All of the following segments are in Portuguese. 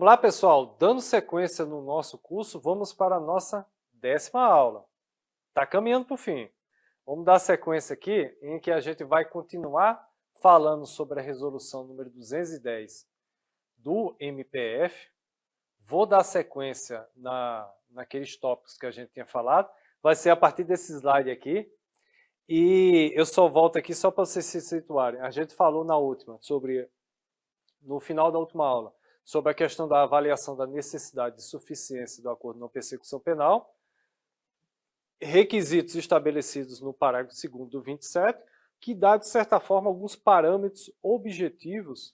Vamos lá, pessoal. Dando sequência no nosso curso, vamos para a nossa 10ª aula. Está caminhando para o fim. Vamos dar sequência aqui, em que a gente vai continuar falando sobre a resolução número 210 do MPF. Vou dar sequência naqueles tópicos que a gente tinha falado. Vai ser a partir desse slide aqui. E eu só volto aqui só para vocês se situarem. A gente falou no final da última aula, sobre a questão da avaliação da necessidade de suficiência do acordo de não persecução penal, requisitos estabelecidos no parágrafo 2º do 27, que dá, de certa forma, alguns parâmetros objetivos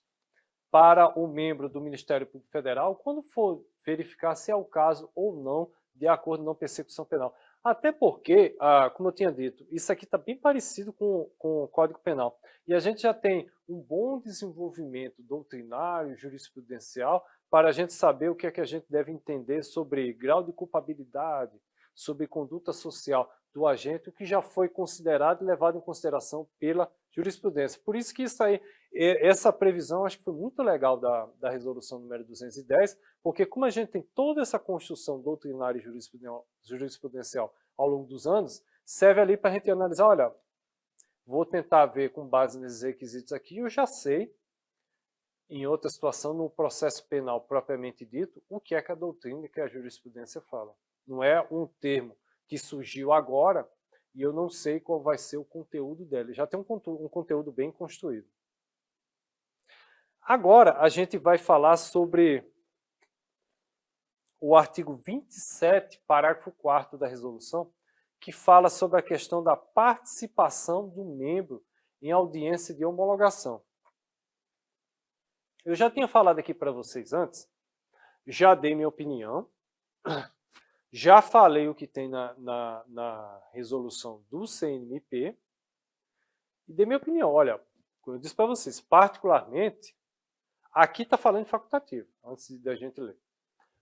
para o membro do Ministério Público Federal, quando for verificar se é o caso ou não de acordo de não persecução penal. Até porque, como eu tinha dito, isso aqui está bem parecido com o Código Penal. E a gente já tem um bom desenvolvimento doutrinário, jurisprudencial, para a gente saber o que é que a gente deve entender sobre grau de culpabilidade, sobre conduta social do agente, o que já foi considerado e levado em consideração pela jurisprudência. Por isso que isso aí, essa previsão, acho que foi muito legal da resolução número 210, porque como a gente tem toda essa construção doutrinária e jurisprudencial ao longo dos anos, serve ali para a gente analisar, olha, vou tentar ver com base nesses requisitos aqui, eu já sei, em outra situação, no processo penal propriamente dito, o que é que a doutrina e que a jurisprudência fala. Não é um termo que surgiu agora e eu não sei qual vai ser o conteúdo dela. Já tem um conteúdo bem construído. Agora, a gente vai falar sobre o artigo 27, parágrafo 4º da resolução, que fala sobre a questão da participação do membro em audiência de homologação. Eu já tinha falado aqui para vocês antes, já dei minha opinião, já falei o que tem na resolução do CNMP e dei minha opinião. Olha, como eu disse para vocês, particularmente, aqui está falando de facultativo, antes da gente ler.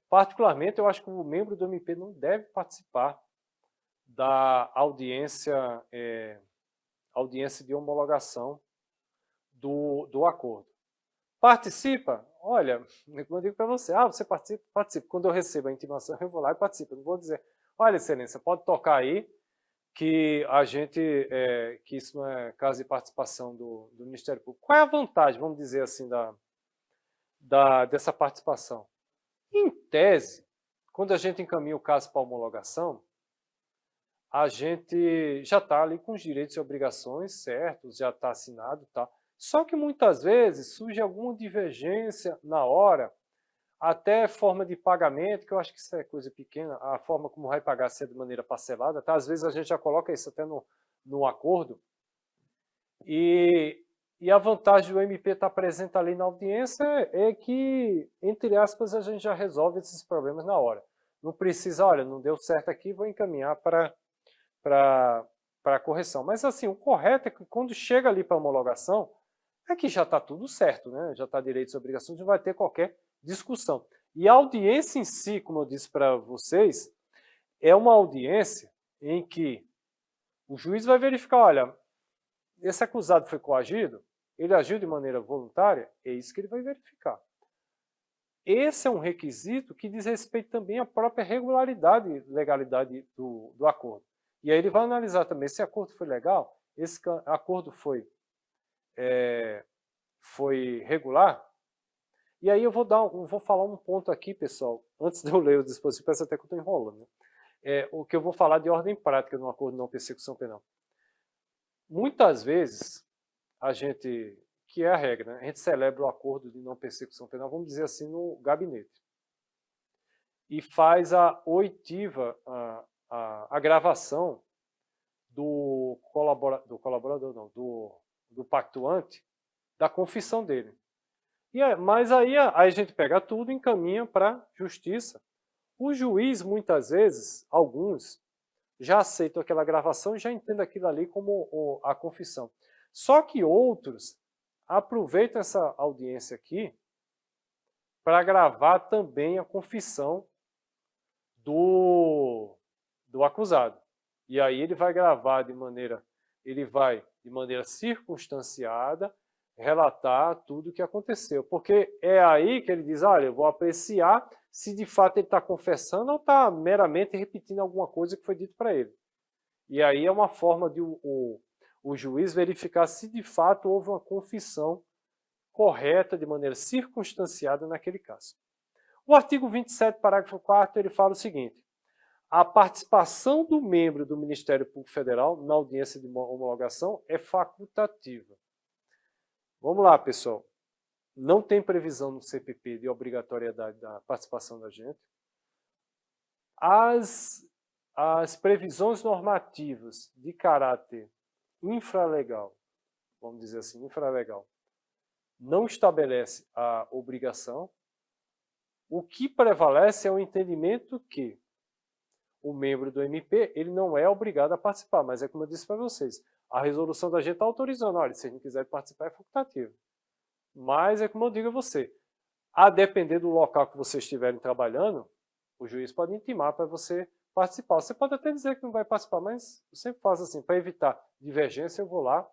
Particularmente, eu acho que o membro do MP não deve participar da audiência de homologação do acordo. Participa? Olha, eu digo para você, você participa? Participa. Quando eu recebo a intimação, eu vou lá e participo. Eu não vou dizer, olha, excelência, pode tocar aí que que isso não é caso de participação do Ministério Público. Qual é a vantagem, vamos dizer assim, dessa participação? Em tese, quando a gente encaminha o caso para homologação, a gente já está ali com os direitos e obrigações certos, já está assinado, tá? Só que muitas vezes surge alguma divergência na hora, até forma de pagamento, que eu acho que isso é coisa pequena, a forma como vai pagar se é de maneira parcelada, tá? Às vezes a gente já coloca isso até no acordo, e a vantagem do MP estar presente ali na audiência é que, entre aspas, a gente já resolve esses problemas na hora. Não precisa, olha, não deu certo aqui, vou encaminhar para a correção. Mas assim, o correto é que quando chega ali para a homologação, é que já está tudo certo, né? Já está direitos e obrigações, não vai ter qualquer discussão. E a audiência em si, como eu disse para vocês, é uma audiência em que o juiz vai verificar, olha, esse acusado foi coagido, ele agiu de maneira voluntária, é isso que ele vai verificar. Esse é um requisito que diz respeito também à própria regularidade e legalidade do acordo. E aí ele vai analisar também se o acordo foi legal, esse acordo foi regular. E aí eu vou falar um ponto aqui, pessoal, antes de eu ler o dispositivo, parece até que eu estou enrolando, né? O que eu vou falar de ordem prática no acordo de não persecução penal. Muitas vezes, a gente, que é a regra, né? A gente celebra o acordo de não persecução penal, vamos dizer assim, no gabinete. E faz a oitiva, a gravação do pactuante, da confissão dele. Mas aí a gente pega tudo e encaminha para a justiça. O juiz, muitas vezes, alguns, já aceitam aquela gravação e já entendem aquilo ali como a confissão. Só que outros aproveitam essa audiência aqui para gravar também a confissão do acusado. E aí ele vai gravar de maneira circunstanciada, relatar tudo o que aconteceu. Porque é aí que ele diz, olha, eu vou apreciar se de fato ele está confessando ou está meramente repetindo alguma coisa que foi dito para ele. E aí é uma forma de o juiz verificar se de fato houve uma confissão correta, de maneira circunstanciada naquele caso. O artigo 27, parágrafo 4º, ele fala o seguinte: a participação do membro do Ministério Público Federal na audiência de homologação é facultativa. Vamos lá, pessoal. Não tem previsão no CPP de obrigatoriedade da participação da gente. As previsões normativas de caráter infralegal, vamos dizer assim, infralegal, não estabelece a obrigação. O que prevalece é o entendimento que o membro do MP ele não é obrigado a participar, mas é como eu disse para vocês, a resolução da gente está autorizando, olha, se ele não quiser participar é facultativo. Mas é como eu digo a você, a depender do local que vocês estiverem trabalhando, o juiz pode intimar para você participar. Você pode até dizer que não vai participar, mas eu sempre faço assim, para evitar divergência, eu vou lá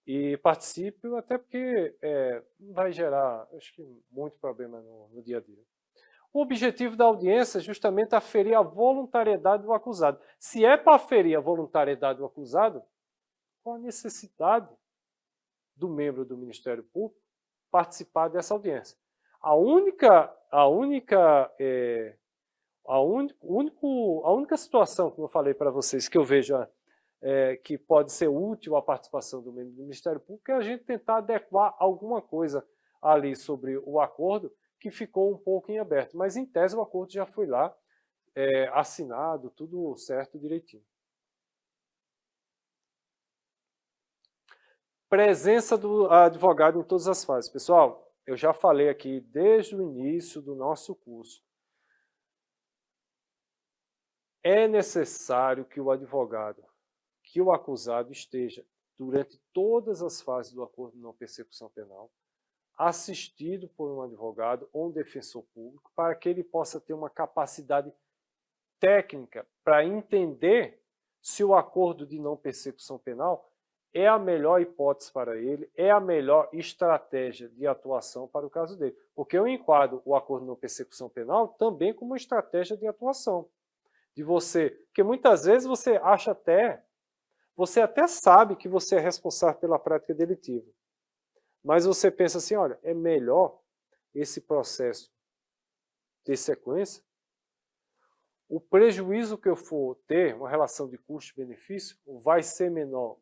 e participo, até porque não vai gerar, acho que, muito problema no dia a dia. O objetivo da audiência é justamente aferir a voluntariedade do acusado. Se é para aferir a voluntariedade do acusado, qual a necessidade do membro do Ministério Público participar dessa audiência? A única situação, como eu falei para vocês, que eu vejo que pode ser útil a participação do membro do Ministério Público é a gente tentar adequar alguma coisa ali sobre o acordo que ficou um pouco em aberto. Mas, em tese, o acordo já foi lá, assinado, tudo certo, direitinho. Presença do advogado em todas as fases. Pessoal, eu já falei aqui desde o início do nosso curso. É necessário que o advogado, que o acusado esteja, durante todas as fases do acordo de não persecução penal, assistido por um advogado ou um defensor público, para que ele possa ter uma capacidade técnica para entender se o acordo de não persecução penal é a melhor hipótese para ele, é a melhor estratégia de atuação para o caso dele. Porque eu enquadro o acordo de não persecução penal também como uma estratégia de atuação. De você, porque muitas vezes você até sabe que você é responsável pela prática delitiva. Mas você pensa assim, olha, é melhor esse processo ter sequência, o prejuízo que eu for ter, uma relação de custo-benefício, vai ser menor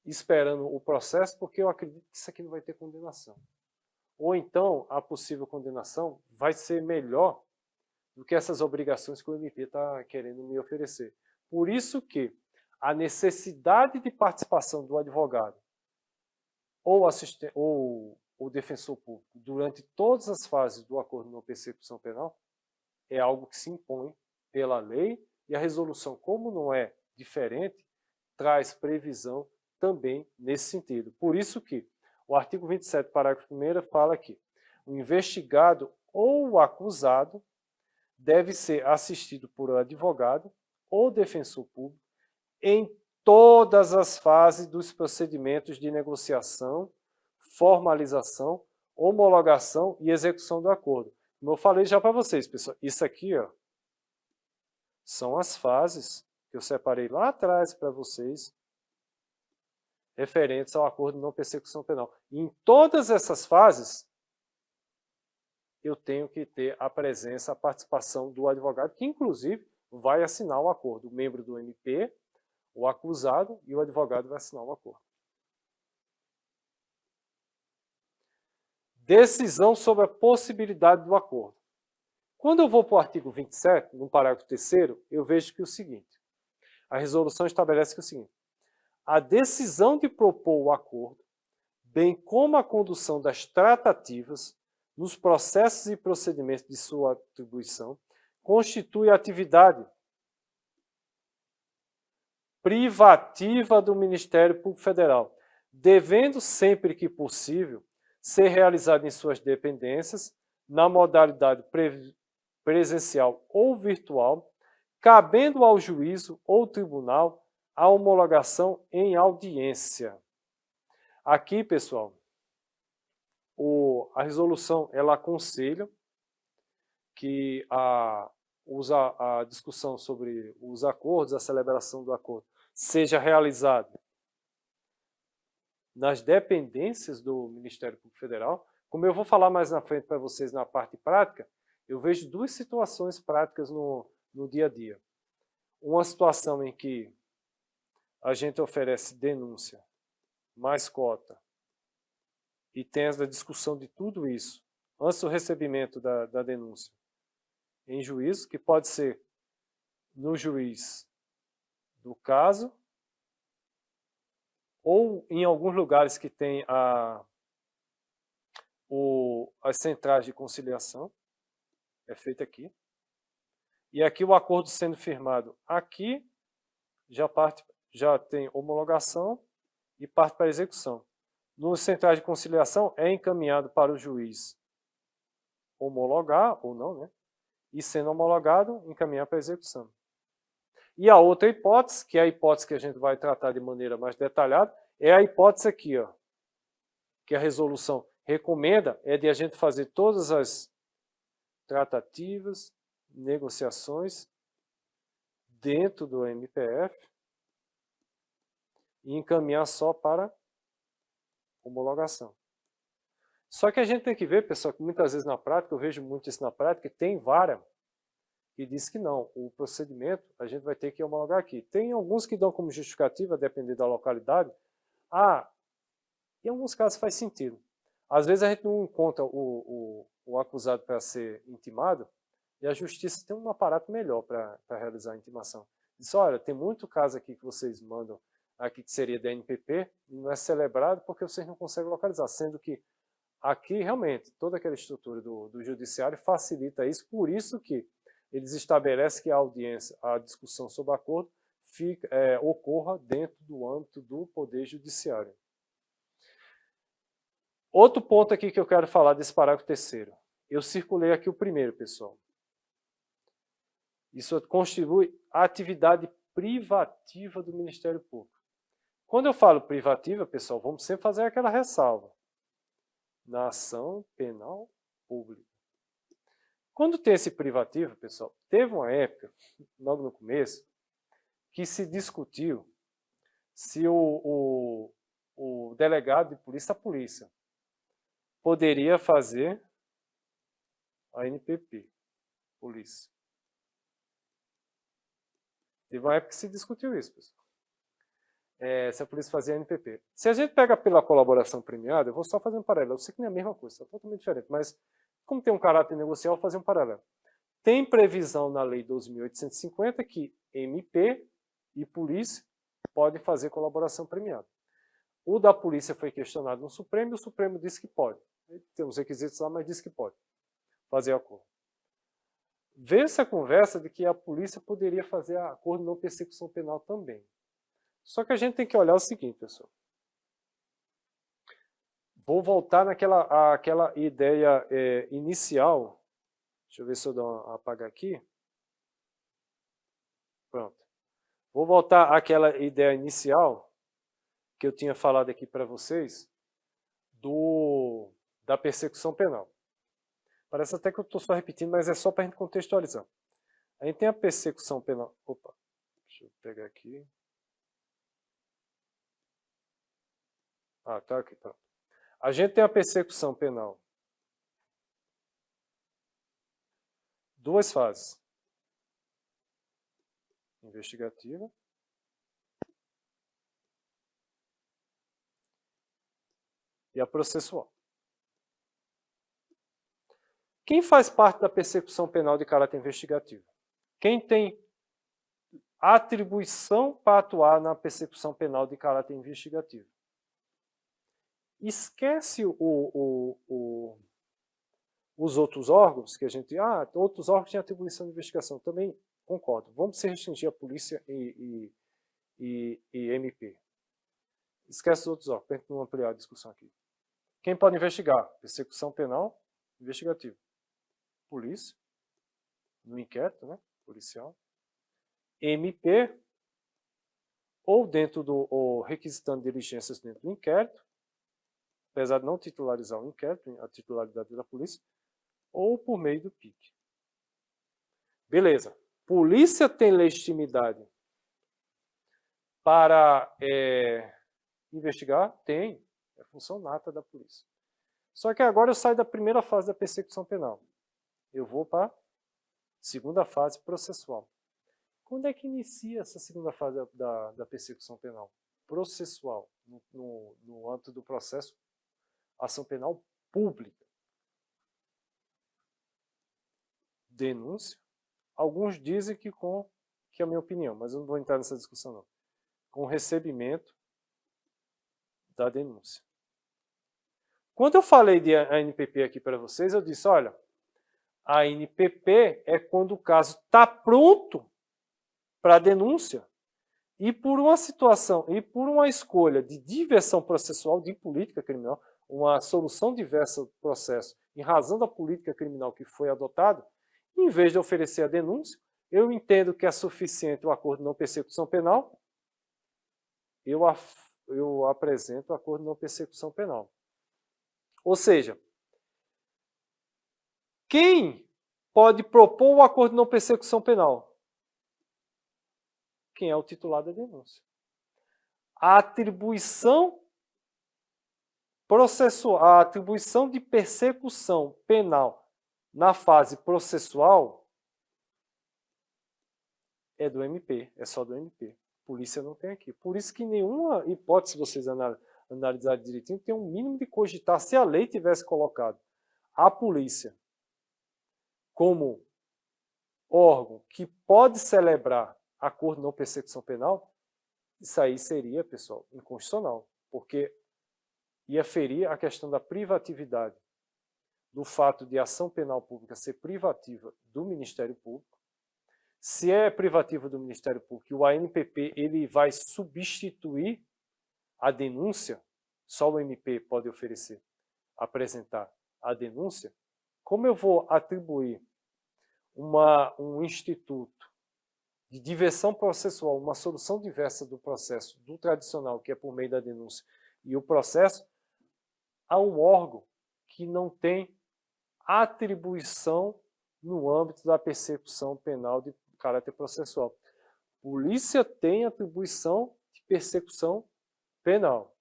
esperando o processo, porque eu acredito que isso aqui não vai ter condenação. Ou então, a possível condenação vai ser melhor do que essas obrigações que o MP está querendo me oferecer. Por isso que a necessidade de participação do advogado ou o defensor público durante todas as fases do acordo de não persecução penal é algo que se impõe pela lei e a resolução, como não é diferente, traz previsão também nesse sentido. Por isso que o artigo 27, parágrafo 1º, fala que o investigado ou o acusado deve ser assistido por um advogado ou defensor público em todas as fases dos procedimentos de negociação, formalização, homologação e execução do acordo. Como eu falei já para vocês, pessoal, isso aqui são as fases que eu separei lá atrás para vocês, referentes ao acordo de não persecução penal. E em todas essas fases, eu tenho que ter a presença, a participação do advogado, que inclusive vai assinar o acordo. O membro do MP, o acusado e o advogado vai assinar o acordo. Decisão sobre a possibilidade do acordo. Quando eu vou para o artigo 27, no parágrafo 3º, eu vejo que é o seguinte, a resolução estabelece que é o seguinte, a decisão de propor o acordo, bem como a condução das tratativas nos processos e procedimentos de sua atribuição, constitui atividade privativa do Ministério Público Federal, devendo sempre que possível ser realizada em suas dependências, na modalidade presencial ou virtual, cabendo ao juízo ou tribunal a homologação em audiência. Aqui, pessoal, a resolução ela aconselha que a discussão sobre os acordos, a celebração do acordo, seja realizada nas dependências do Ministério Público Federal. Como eu vou falar mais na frente para vocês na parte prática, eu vejo duas situações práticas no dia a dia. Uma situação em que a gente oferece denúncia, mais cota, e tem essa discussão de tudo isso, antes do recebimento da denúncia, em juízo, que pode ser no juiz do caso, ou em alguns lugares que tem as centrais de conciliação, é feito aqui. E aqui o acordo sendo firmado aqui, já tem homologação e parte para execução. Nos centrais de conciliação é encaminhado para o juiz homologar, ou não, né? E sendo homologado, encaminhar para execução. E a outra hipótese, que é a hipótese que a gente vai tratar de maneira mais detalhada, é a hipótese aqui, ó, que a resolução recomenda, é de a gente fazer todas as tratativas, negociações dentro do MPF e encaminhar só para homologação. Só que a gente tem que ver, pessoal, que muitas vezes na prática, eu vejo muito isso na prática, tem vara que diz que não, o procedimento a gente vai ter que homologar aqui. Tem alguns que dão como justificativa, dependendo da localidade, em alguns casos faz sentido. Às vezes a gente não encontra o acusado para ser intimado, e a justiça tem um aparato melhor para realizar a intimação. Diz, olha, tem muito caso aqui que vocês mandam, aqui que seria da NPP, e não é celebrado porque vocês não conseguem localizar, sendo que aqui realmente toda aquela estrutura do judiciário facilita isso, por isso que eles estabelecem que a audiência, a discussão sobre o acordo, ocorra dentro do âmbito do Poder Judiciário. Outro ponto aqui que eu quero falar desse parágrafo 3º. Eu circulei aqui o primeiro, pessoal. Isso constitui a atividade privativa do Ministério Público. Quando eu falo privativa, pessoal, vamos sempre fazer aquela ressalva. Na ação penal pública. Quando tem esse privativo, pessoal, teve uma época, logo no começo, que se discutiu se o delegado de polícia, a polícia, poderia fazer a NPP, polícia. Teve uma época que se discutiu isso, pessoal. Se a polícia fazia a NPP. Se a gente pega pela colaboração premiada, eu vou só fazer um paralelo. Eu sei que não é a mesma coisa, é totalmente diferente, mas como tem um caráter negocial, eu vou fazer um paralelo. Tem previsão na Lei 12.850 que MP e polícia podem fazer colaboração premiada. O da polícia foi questionado no Supremo e o Supremo disse que pode. Tem uns requisitos lá, mas disse que pode fazer acordo. Vê-se a conversa de que a polícia poderia fazer acordo de não persecução penal também. Só que a gente tem que olhar o seguinte, pessoal. Vou voltar àquela ideia inicial. Deixa eu ver se eu apagar aqui. Pronto. Vou voltar àquela ideia inicial que eu tinha falado aqui para vocês da persecução penal. Parece até que eu estou só repetindo, mas é só para a gente contextualizar. A gente tem a persecução penal. Opa, deixa eu pegar aqui. Tá aqui, pronto. A gente tem a persecução penal. Duas fases. Investigativa. E a processual. Quem faz parte da persecução penal de caráter investigativo? Quem tem atribuição para atuar na persecução penal de caráter investigativo? Esquece os outros órgãos que a gente... outros órgãos têm atribuição de investigação. Também concordo. Vamos se restringir a polícia e MP. Esquece os outros órgãos, para a gente não ampliar a discussão aqui. Quem pode investigar? Persecução penal investigativa. Polícia, no inquérito, né? Policial. MP, ou dentro requisitando diligências dentro do inquérito, apesar de não titularizar o inquérito, a titularidade da polícia, ou por meio do PIC. Beleza. Polícia tem legitimidade para investigar? Tem. É função nata da polícia. Só que agora eu saio da primeira fase da persecução penal. Eu vou para a segunda fase processual. Quando é que inicia essa segunda fase da persecução penal? Processual, no âmbito do processo, ação penal pública. Denúncia. Alguns dizem que é a minha opinião, mas eu não vou entrar nessa discussão não. Com recebimento da denúncia. Quando eu falei de ANPP aqui para vocês, eu disse, olha, a ANPP é quando o caso está pronto para a denúncia e por uma situação, e por uma escolha de diversão processual de política criminal, uma solução diversa do processo em razão da política criminal que foi adotada, em vez de oferecer a denúncia, eu entendo que é suficiente o acordo de não persecução penal, eu apresento o acordo de não persecução penal. Ou seja, quem pode propor o acordo de não persecução penal? Quem é o titular da denúncia. A atribuição processual, a atribuição de persecução penal na fase processual é do MP, é só do MP. Polícia não tem aqui. Por isso que nenhuma hipótese, se vocês analisarem direitinho, tem um mínimo de cogitar. Se a lei tivesse colocado a polícia como órgão que pode celebrar acordo de não persecução penal, isso aí seria, pessoal, inconstitucional, porque ia ferir a questão da privatividade, do fato de a ação penal pública ser privativa do Ministério Público. Se é privativa do Ministério Público, o ANPP ele vai substituir a denúncia, só o MP pode oferecer, apresentar a denúncia, como eu vou atribuir um instituto de diversão processual, uma solução diversa do processo, do tradicional, que é por meio da denúncia, e o processo, a um órgão que não tem atribuição no âmbito da persecução penal de caráter processual. Polícia tem atribuição de persecução penal,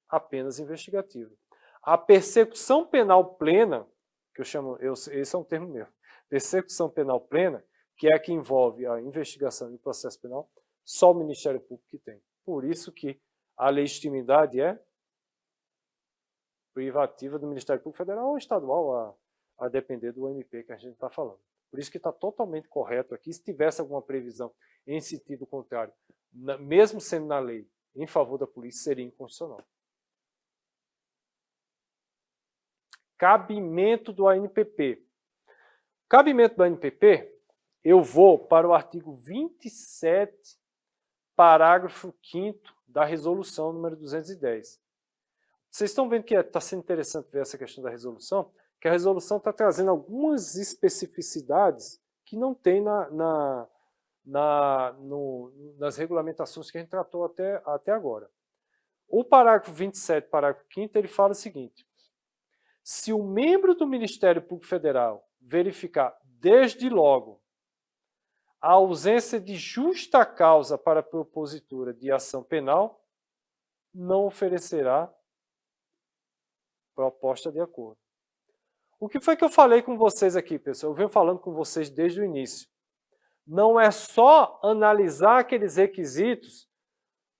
apenas investigativa. A persecução penal plena, que eu chamo, esse é um termo meu, persecução penal plena, que é a que envolve a investigação e o processo penal, só o Ministério Público que tem. Por isso que a legitimidade é privativa do Ministério Público Federal ou estadual, a depender do MP que a gente está falando. Por isso que está totalmente correto aqui. Se tivesse alguma previsão em sentido contrário, mesmo sendo na lei, em favor da polícia, seria inconstitucional. Cabimento do ANPP. Cabimento do ANPP, eu vou para o artigo 27, parágrafo 5º da resolução número 210. Vocês estão vendo que está sendo interessante ver essa questão da resolução? Que a resolução está trazendo algumas especificidades que não tem nas regulamentações que a gente tratou até agora. O parágrafo 27, parágrafo 5º, ele fala o seguinte: se o membro do Ministério Público Federal verificar desde logo a ausência de justa causa para a propositura de ação penal, não oferecerá proposta de acordo. O que foi que eu falei com vocês aqui, pessoal? Eu venho falando com vocês desde o início. Não é só analisar aqueles requisitos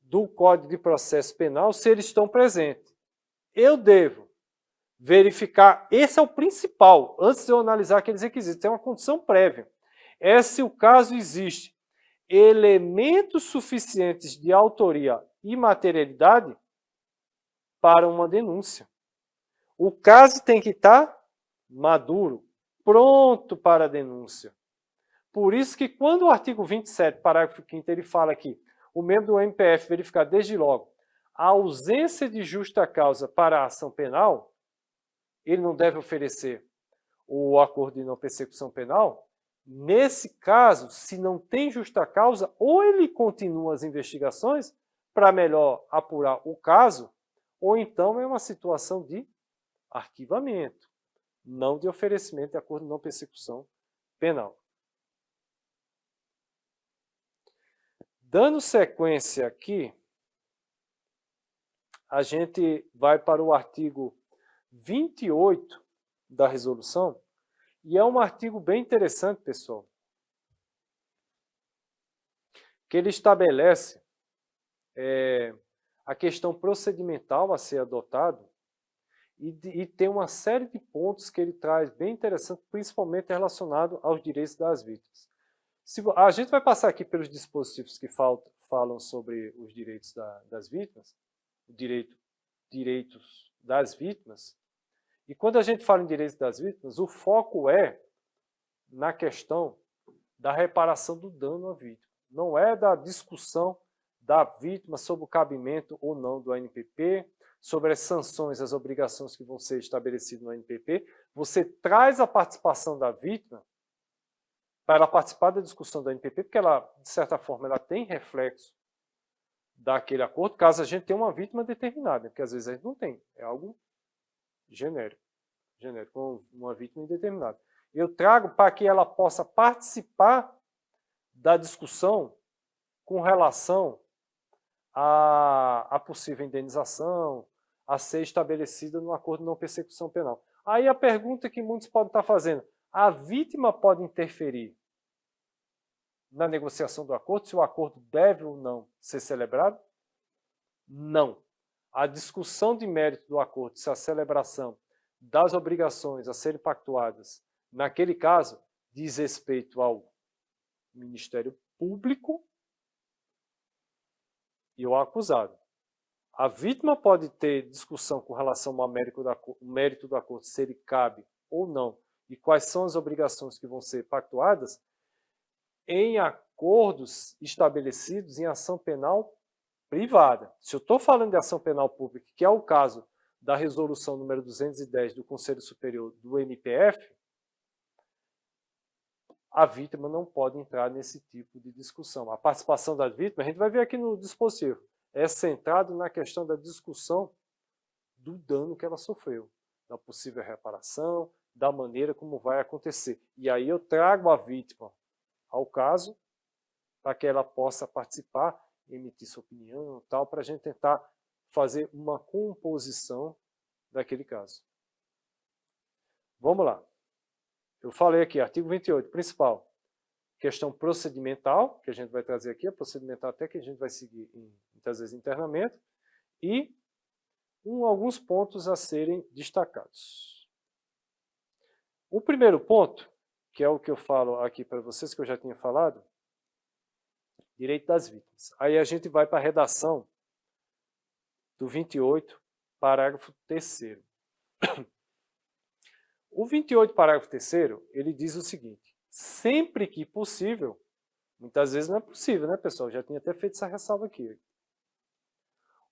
do Código de Processo Penal se eles estão presentes. Eu devo verificar, esse é o principal, antes de eu analisar aqueles requisitos, tem uma condição prévia. É se o caso existe elementos suficientes de autoria e materialidade para uma denúncia. O caso tem que estar maduro, pronto para a denúncia. Por isso que quando o artigo 27, parágrafo 5º, ele fala que o membro do MPF verificar desde logo a ausência de justa causa para a ação penal, ele não deve oferecer o acordo de não persecução penal. Nesse caso, se não tem justa causa, ou ele continua as investigações para melhor apurar o caso, ou então é uma situação de arquivamento, não de oferecimento de acordo de não persecução penal. Dando sequência aqui, a gente vai para o artigo 28 da resolução, e é um artigo bem interessante, pessoal, que ele estabelece a questão procedimental a ser adotado e tem uma série de pontos que ele traz bem interessante, principalmente relacionado aos direitos das vítimas. A gente vai passar aqui pelos dispositivos que falam sobre os direitos das vítimas, direitos das vítimas, e quando a gente fala em direitos das vítimas, o foco é na questão da reparação do dano à vítima. Não é da discussão da vítima sobre o cabimento ou não do ANPP, sobre as sanções, as obrigações que vão ser estabelecidas no ANPP. Você traz a participação da vítima para ela participar da discussão do ANPP, porque ela, de certa forma, ela tem reflexo daquele acordo, caso a gente tenha uma vítima determinada, porque às vezes a gente não tem, é algo genérico, uma vítima indeterminada. Eu trago para que ela possa participar da discussão com relação à possível indenização, a ser estabelecida no acordo de não persecução penal. Aí a pergunta que muitos podem estar fazendo, a vítima pode interferir na negociação do acordo, se o acordo deve ou não ser celebrado? Não. A discussão de mérito do acordo, se a celebração das obrigações a serem pactuadas, naquele caso, diz respeito ao Ministério Público e ao acusado. A vítima pode ter discussão com relação ao mérito do acordo, se ele cabe ou não, e quais são as obrigações que vão ser pactuadas, em acordos estabelecidos em ação penal privada. Se eu estou falando de ação penal pública, que é o caso da resolução número 210 do Conselho Superior do MPF, a vítima não pode entrar nesse tipo de discussão. A participação da vítima, a gente vai ver aqui no dispositivo, é centrado na questão da discussão do dano que ela sofreu, da possível reparação, da maneira como vai acontecer. E aí eu trago a vítima ao caso, para que ela possa participar, emitir sua opinião, tal, para a gente tentar fazer uma composição daquele caso. Vamos lá. Eu falei aqui, artigo 28, principal, questão procedimental, que a gente vai trazer aqui, a procedimental até que a gente vai seguir, muitas vezes, internamento, e alguns pontos a serem destacados. O primeiro ponto, que é o que eu falo aqui para vocês, que eu já tinha falado, direito das vítimas. Aí a gente vai para a redação do 28, parágrafo 3º. O 28, parágrafo 3º, ele diz o seguinte, sempre que possível, muitas vezes não é possível, né, pessoal? Eu já tinha até feito essa ressalva aqui.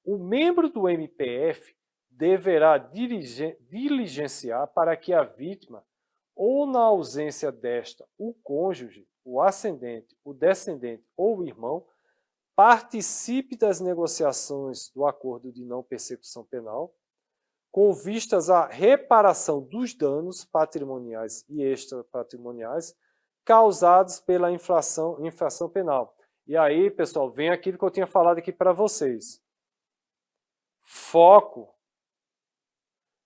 O membro do MPF deverá diligenciar para que a vítima, ou na ausência desta, o cônjuge, o ascendente, o descendente ou o irmão, participe das negociações do acordo de não persecução penal, com vistas à reparação dos danos patrimoniais e extrapatrimoniais causados pela infração penal. E aí, pessoal, vem aquilo que eu tinha falado aqui para vocês. Foco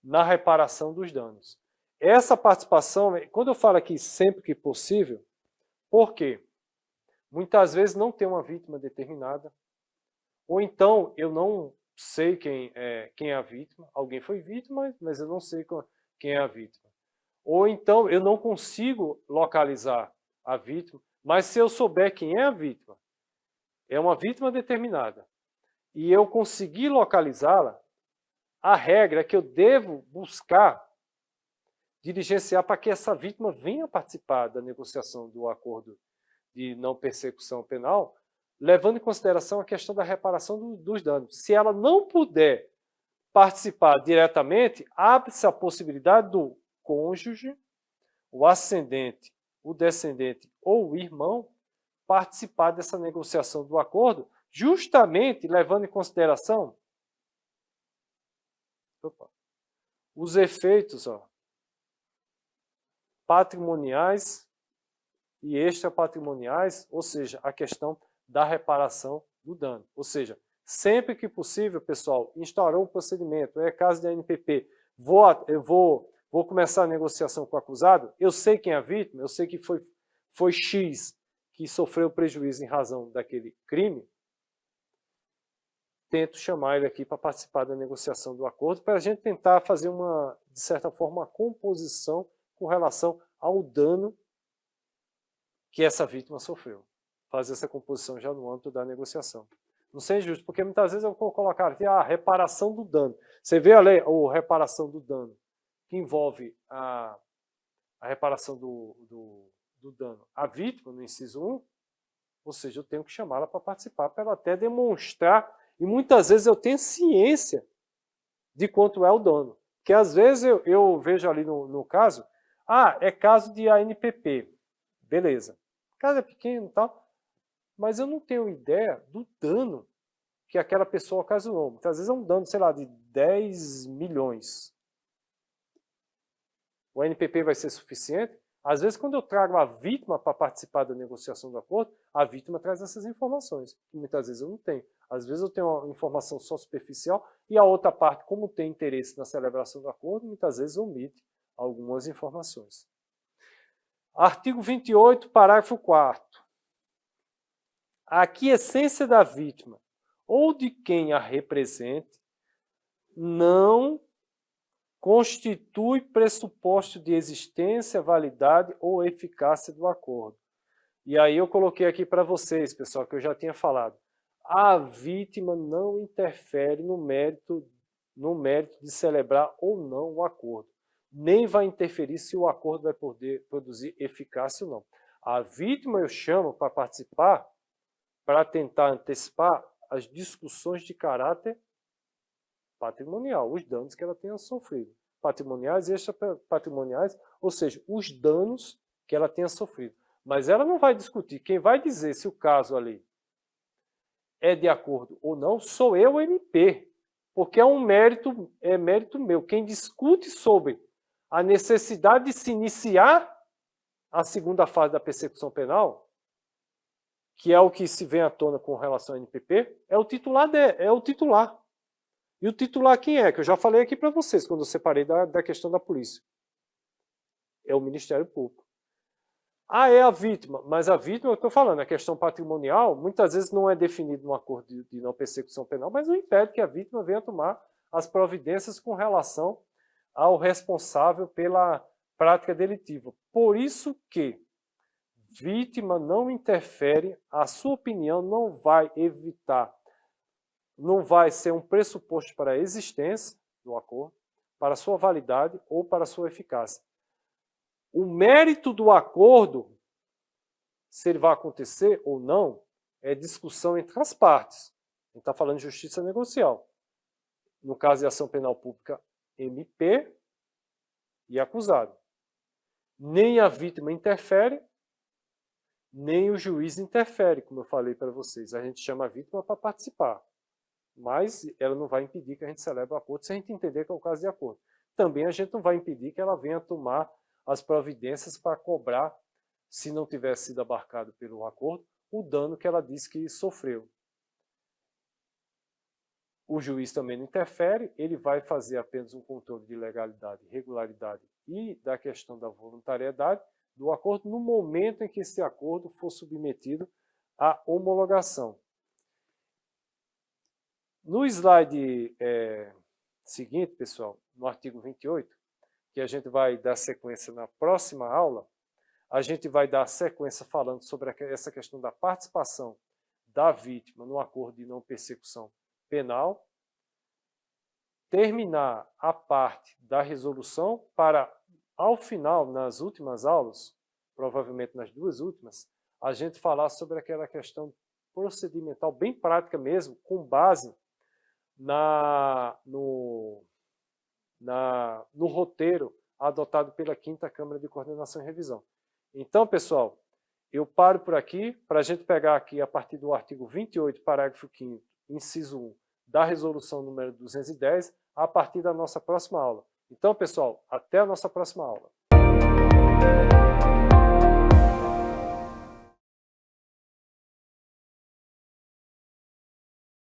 na reparação dos danos. Essa participação, quando eu falo aqui sempre que possível, por quê? Muitas vezes não tem uma vítima determinada, ou então eu não sei quem é a vítima, alguém foi vítima, mas eu não sei quem é a vítima. Ou então eu não consigo localizar a vítima, mas se eu souber quem é a vítima, é uma vítima determinada, e eu conseguir localizá-la, a regra é que eu devo buscar diligenciar para que essa vítima venha participar da negociação do acordo de não persecução penal, levando em consideração a questão da reparação dos danos. Se ela não puder participar diretamente, abre-se a possibilidade do cônjuge, o ascendente, o descendente ou o irmão participar dessa negociação do acordo, justamente levando em consideração os efeitos patrimoniais e extrapatrimoniais, ou seja, a questão da reparação do dano. Ou seja, sempre que possível, pessoal, instaurou um procedimento, é caso de ANPP, eu vou começar a negociação com o acusado, eu sei quem é a vítima, eu sei que foi X que sofreu prejuízo em razão daquele crime, tento chamar ele aqui para participar da negociação do acordo, para a gente tentar fazer de certa forma, uma composição com relação ao dano que essa vítima sofreu. Fazer essa composição já no âmbito da negociação. Não sei justo, porque muitas vezes eu vou colocar aqui a reparação do dano. Você vê a lei, ou reparação do dano, que envolve a reparação do dano à vítima, no inciso 1, ou seja, eu tenho que chamá-la para participar, para ela até demonstrar, e muitas vezes eu tenho ciência de quanto é o dano. Porque às vezes eu vejo ali no caso, é caso de ANPP, beleza. O caso é pequeno e tal, mas eu não tenho ideia do dano que aquela pessoa ocasionou. Muitas vezes é um dano, sei lá, de 10 milhões. O ANPP vai ser suficiente? Às vezes, quando eu trago a vítima para participar da negociação do acordo, a vítima traz essas informações, que muitas vezes eu não tenho. Às vezes eu tenho uma informação só superficial e a outra parte, como tem interesse na celebração do acordo, muitas vezes omite algumas informações. Artigo 28, parágrafo 4º. A aquiescência da vítima ou de quem a represente não constitui pressuposto de existência, validade ou eficácia do acordo. E aí eu coloquei aqui para vocês, pessoal, que eu já tinha falado. A vítima não interfere no mérito de celebrar ou não o acordo. Nem vai interferir se o acordo vai poder produzir eficácia ou não. A vítima eu chamo para participar, para tentar antecipar as discussões de caráter patrimonial, os danos que ela tenha sofrido. Patrimoniais e extrapatrimoniais, ou seja, os danos que ela tenha sofrido. Mas ela não vai discutir. Quem vai dizer se o caso ali é de acordo ou não, sou eu, o MP. Porque é mérito meu. Quem discute sobre a necessidade de se iniciar a segunda fase da persecução penal, que é o que se vem à tona com relação ao NPP, é o titular. E o titular quem é? Que eu já falei aqui para vocês, quando eu separei da questão da polícia. É o Ministério Público. É a vítima. Mas a vítima, eu estou falando, a questão patrimonial, muitas vezes não é definido no acordo de não persecução penal, mas não impede que a vítima venha tomar as providências com relação ao responsável pela prática delitiva. Por isso que vítima não interfere, a sua opinião não vai evitar, não vai ser um pressuposto para a existência do acordo, para a sua validade ou para a sua eficácia. O mérito do acordo, se ele vai acontecer ou não, é discussão entre as partes. A gente está falando de justiça negocial. No caso de ação penal pública, MP e acusado. Nem a vítima interfere, nem o juiz interfere, como eu falei para vocês. A gente chama a vítima para participar. Mas ela não vai impedir que a gente celebre o acordo se a gente entender que é o caso de acordo. Também a gente não vai impedir que ela venha tomar as providências para cobrar, se não tivesse sido abarcado pelo acordo, o dano que ela disse que sofreu. O juiz também não interfere, ele vai fazer apenas um controle de legalidade, regularidade e da questão da voluntariedade do acordo no momento em que esse acordo for submetido à homologação. No slide seguinte, pessoal, no artigo 28, que a gente vai dar sequência na próxima aula, a gente vai dar sequência falando sobre essa questão da participação da vítima no acordo de não persecução penal, terminar a parte da resolução para, ao final, nas últimas aulas, provavelmente nas duas últimas, a gente falar sobre aquela questão procedimental, bem prática mesmo, com base no roteiro adotado pela 5ª Câmara de Coordenação e Revisão. Então, pessoal, eu paro por aqui para a gente pegar aqui a partir do artigo 28, parágrafo 5º, inciso 1, da resolução número 210, a partir da nossa próxima aula. Então, pessoal, até a nossa próxima aula.